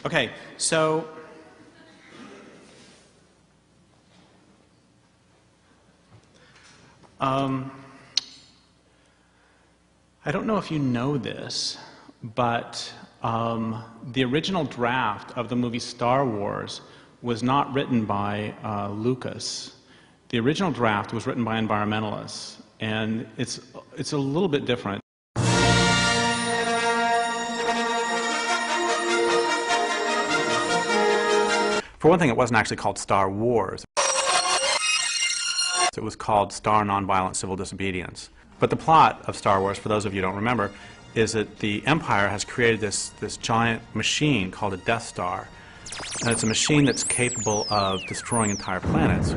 Okay, so I don't know if you know this, but the original draft of the movie Star Wars was not written by Lucas. The original draft was written by environmentalists, and it's a little bit different. For one thing, it wasn't actually called Star Wars. It was called Star Nonviolent Civil Disobedience. But the plot of Star Wars, for those of you who don't remember, is that the Empire has created this giant machine called a Death Star. And it's a machine that's capable of destroying entire planets.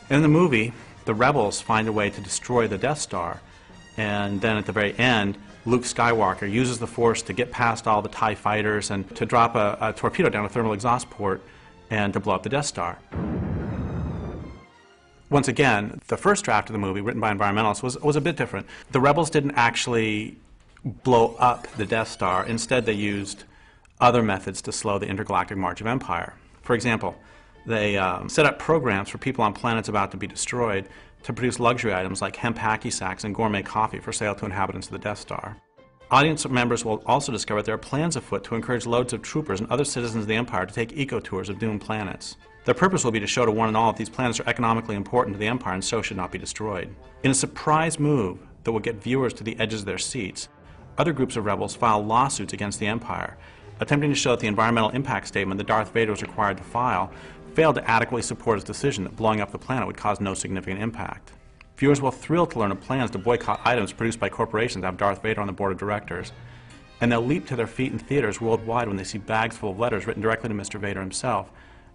In the movie, the rebels find a way to destroy the Death Star. And then at the very end, Luke Skywalker uses the Force to get past all the TIE fighters and to drop a torpedo down a thermal exhaust port and to blow up the Death Star. Once again, the first draft of the movie, written by environmentalists, was a bit different. The rebels didn't actually blow up the Death Star. Instead, they used other methods to slow the intergalactic march of empire. For example, they set up programs for people on planets about to be destroyed to produce luxury items like hemp hacky sacks and gourmet coffee for sale to inhabitants of the Death Star. Audience members will also discover that there are plans afoot to encourage loads of troopers and other citizens of the Empire to take eco-tours of doomed planets. Their purpose will be to show to one and all that these planets are economically important to the Empire and so should not be destroyed. In a surprise move that will get viewers to the edges of their seats, other groups of rebels file lawsuits against the Empire, attempting to show that the environmental impact statement that Darth Vader was required to file failed to adequately support his decision that blowing up the planet would cause no significant impact. Viewers will thrill to learn of plans to boycott items produced by corporations that have Darth Vader on the board of directors, and they'll leap to their feet in theaters worldwide when they see bags full of letters written directly to Mr. Vader himself,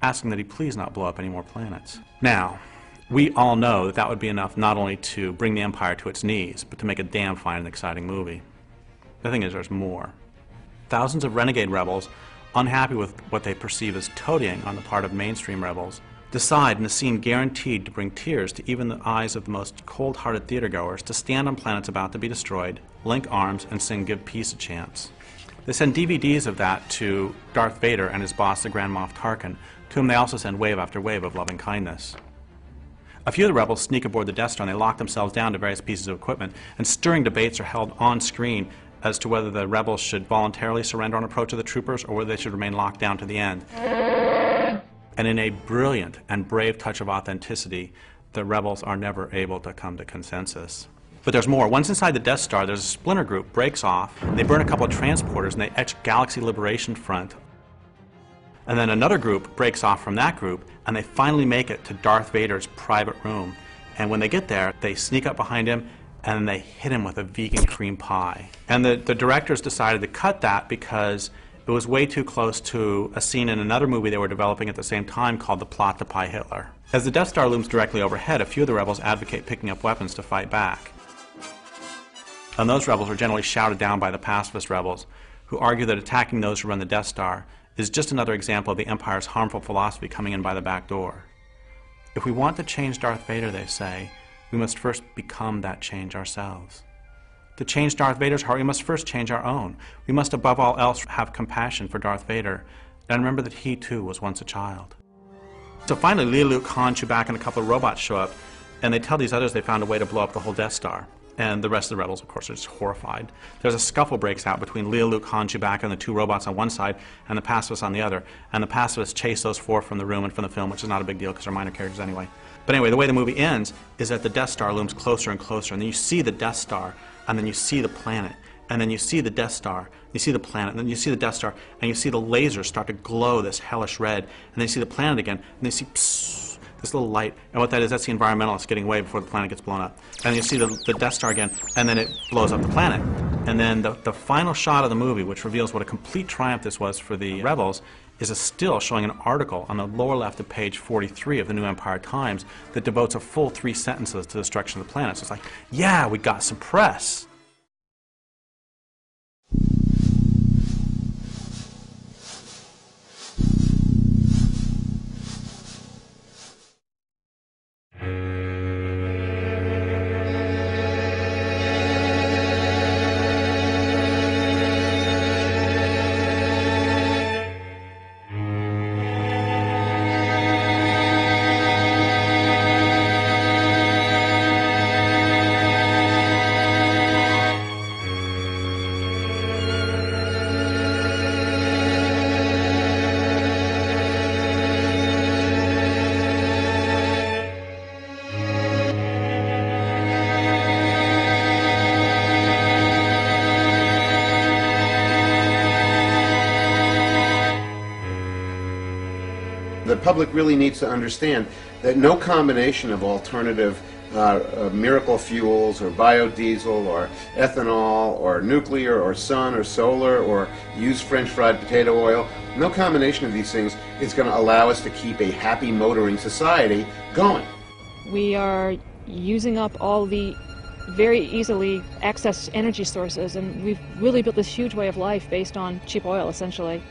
asking that he please not blow up any more planets. Now, we all know that that would be enough not only to bring the Empire to its knees, but to make a damn fine and exciting movie. The thing is, there's more. Thousands of renegade rebels, unhappy with what they perceive as toadying on the part of mainstream rebels, decide in a scene guaranteed to bring tears to even the eyes of the most cold-hearted theatergoers to stand on planets about to be destroyed, link arms, and sing "Give Peace a Chance." They send DVDs of that to Darth Vader and his boss, the Grand Moff Tarkin, to whom they also send wave after wave of loving kindness. A few of the rebels sneak aboard the Death Star and they lock themselves down to various pieces of equipment, and stirring debates are held on screen as to whether the rebels should voluntarily surrender on approach of the troopers or whether they should remain locked down to the end. And in a brilliant and brave touch of authenticity, the rebels are never able to come to consensus. But there's more. Once inside the Death Star, there's a splinter group breaks off, they burn a couple of transporters, and they etch Galaxy Liberation Front. And then another group breaks off from that group, and they finally make it to Darth Vader's private room. And when they get there, they sneak up behind him, and they hit him with a vegan cream pie. And the directors decided to cut that because it was way too close to a scene in another movie they were developing at the same time called The Plot to Pie Hitler. As the Death Star looms directly overhead, a few of the rebels advocate picking up weapons to fight back. And those rebels are generally shouted down by the pacifist rebels, who argue that attacking those who run the Death Star is just another example of the Empire's harmful philosophy coming in by the back door. If we want to change Darth Vader, they say, we must first become that change ourselves. To change Darth Vader's heart, we must first change our own. We must above all else have compassion for Darth Vader and remember that he too was once a child. So finally, Leia, Luke, Han, Chewbacca, and a couple of robots show up, and they tell these others they found a way to blow up the whole Death Star. And the rest of the rebels, of course, are just horrified. There's a scuffle breaks out between Leia, Luke, Han, Chewbacca, and the two robots on one side, and the pacifists on the other. And the pacifists chase those four from the room and from the film, which is not a big deal because they're minor characters anyway. But anyway, the way the movie ends is that the Death Star looms closer and closer, and then you see the Death Star, and then you see the planet, and then you see the Death Star, you see the planet, and then you see the Death Star, and you see the lasers start to glow this hellish red, and then you see the planet again, and you see psst, this little light, and what that is, that's the environmentalists getting away before the planet gets blown up. And you see the Death Star again, and then it blows up the planet. And then the final shot of the movie, which reveals what a complete triumph this was for the rebels, is a still showing an article on the lower left of page 43 of the New Empire Times that devotes a full 3 sentences to the destruction of the planet. So it's like, yeah, we got some press. public really needs to understand that no combination of alternative miracle fuels or biodiesel or ethanol or nuclear or sun or solar or used French fried potato oil, no combination of these things is going to allow us to keep a happy motoring society going. We are using up all the very easily accessed energy sources, and we've really built this huge way of life based on cheap oil, essentially.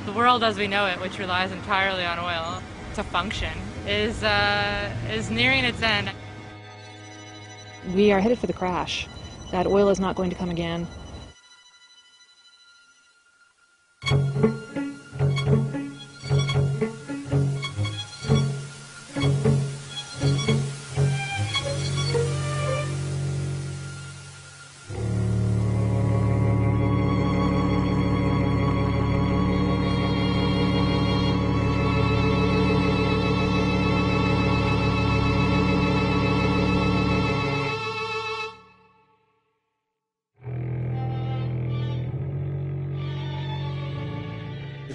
The world as we know it, which relies entirely on oil to function, is nearing its end. We are headed for the crash. That oil is not going to come again.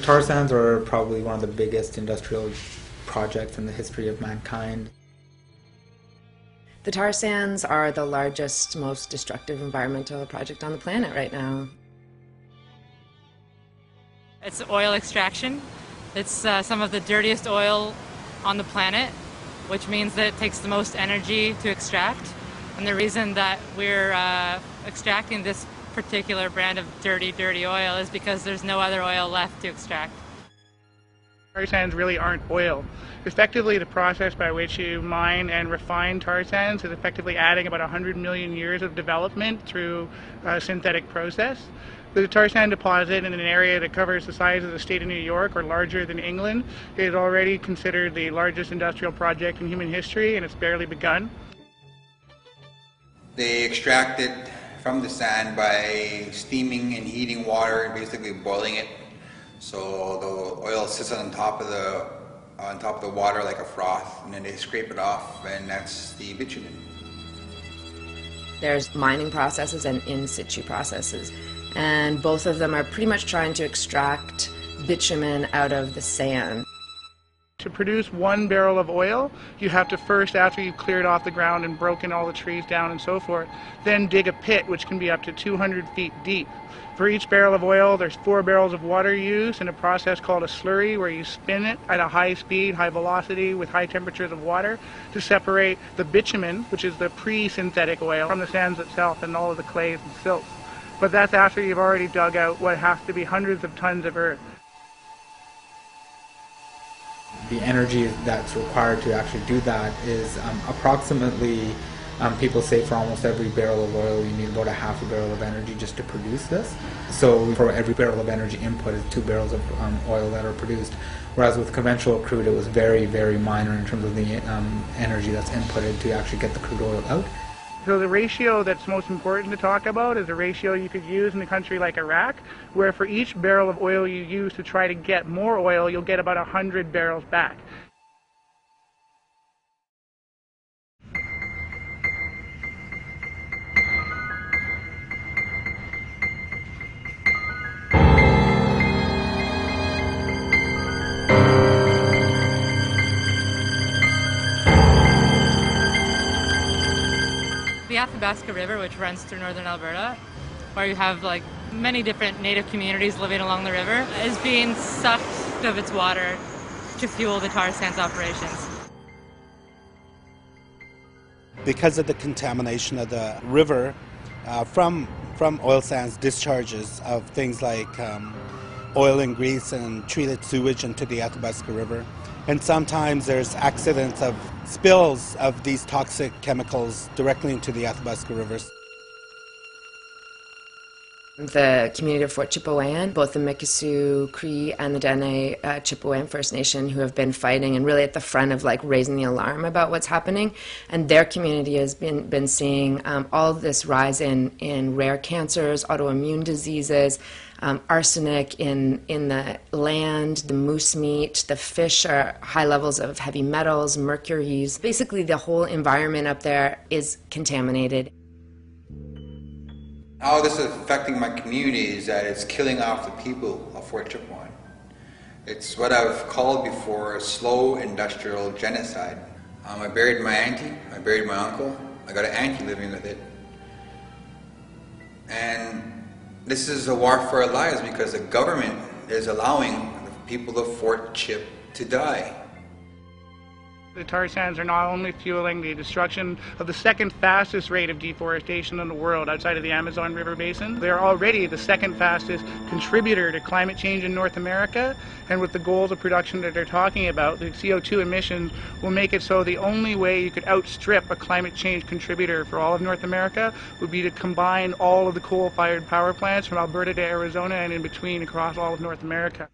Tar sands are probably one of the biggest industrial projects in the history of mankind. The tar sands are the largest, most destructive environmental project on the planet right now. It's oil extraction. It's some of the dirtiest oil on the planet, which means that it takes the most energy to extract. And the reason that we're extracting this particular brand of dirty oil is because there's no other oil left to extract. Tar sands really aren't oil. Effectively, the process by which you mine and refine tar sands is effectively adding about 100 million years of development through a synthetic process. The tar sand deposit in an area that covers the size of the state of New York or larger than England is already considered the largest industrial project in human history, and it's barely begun. They extract it from the sand by steaming and heating water and basically boiling it. So the oil sits on top of the water like a froth, and then they scrape it off, and that's the bitumen. There's mining processes and in situ processes, and both of them are pretty much trying to extract bitumen out of the sand. To produce 1 barrel of oil, you have to first, after you've cleared off the ground and broken all the trees down and so forth, then dig a pit which can be up to 200 feet deep. For each barrel of oil, there's 4 barrels of water used in a process called a slurry, where you spin it at a high speed, high velocity, with high temperatures of water to separate the bitumen, which is the pre-synthetic oil, from the sands itself and all of the clays and silts. But that's after you've already dug out what has to be hundreds of tons of earth. The energy that's required to actually do that is approximately, people say for almost every barrel of oil you need about a half a barrel of energy just to produce this. So for every barrel of energy input is 2 barrels of oil that are produced. Whereas with conventional crude it was very, very minor in terms of the energy that's inputted to actually get the crude oil out. So the ratio that's most important to talk about is a ratio you could use in a country like Iraq, where for each barrel of oil you use to try to get more oil, you'll get about 100 barrels back. The Athabasca River, which runs through northern Alberta, where you have like many different native communities living along the river, is being sucked of its water to fuel the tar sands operations. Because of the contamination of the river from oil sands discharges of things like oil and grease and treated sewage into the Athabasca River. And sometimes there's accidents of spills of these toxic chemicals directly into the Athabasca River. The community of Fort Chipewyan, both the Mikisew Cree and the Dene Chipewyan First Nation, who have been fighting and really at the front of like raising the alarm about what's happening, and their community has been seeing all this rise in rare cancers, autoimmune diseases, arsenic in the land, the moose meat, the fish are high levels of heavy metals, mercuries. Basically the whole environment up there is contaminated. How this is affecting my community is that it's killing off the people of Fort Chipewyan. It's what I've called before a slow industrial genocide. I buried my auntie, I buried my uncle, I got an auntie living with it. And this is a war for our lives because the government is allowing the people of Fort Chip to die. The tar sands are not only fueling the destruction of the second fastest rate of deforestation in the world outside of the Amazon River Basin, they're already the second fastest contributor to climate change in North America. And with the goals of production that they're talking about, the CO2 emissions will make it so the only way you could outstrip a climate change contributor for all of North America would be to combine all of the coal-fired power plants from Alberta to Arizona and in between across all of North America.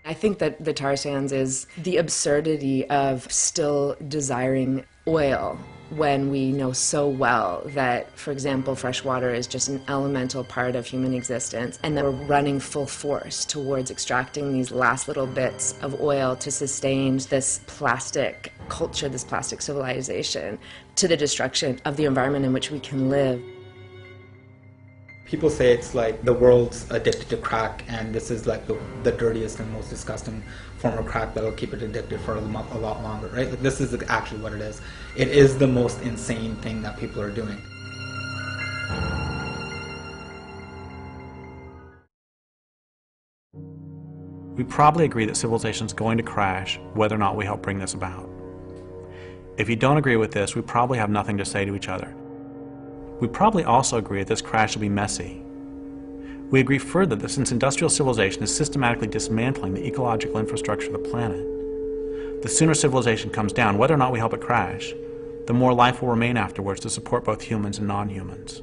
I think that the tar sands is the absurdity of still desiring oil when we know so well that, for example, fresh water is just an elemental part of human existence, and that we're running full force towards extracting these last little bits of oil to sustain this plastic culture, this plastic civilization, to the destruction of the environment in which we can live. People say it's like the world's addicted to crack, and this is like the dirtiest and most disgusting form of crack that'll keep it addicted for a lot longer, right? Like, this is actually what it is. It is the most insane thing that people are doing. We probably agree that civilization is going to crash whether or not we help bring this about. If you don't agree with this, we probably have nothing to say to each other. We probably also agree that this crash will be messy. We agree further that since industrial civilization is systematically dismantling the ecological infrastructure of the planet, the sooner civilization comes down, whether or not we help it crash, the more life will remain afterwards to support both humans and non-humans.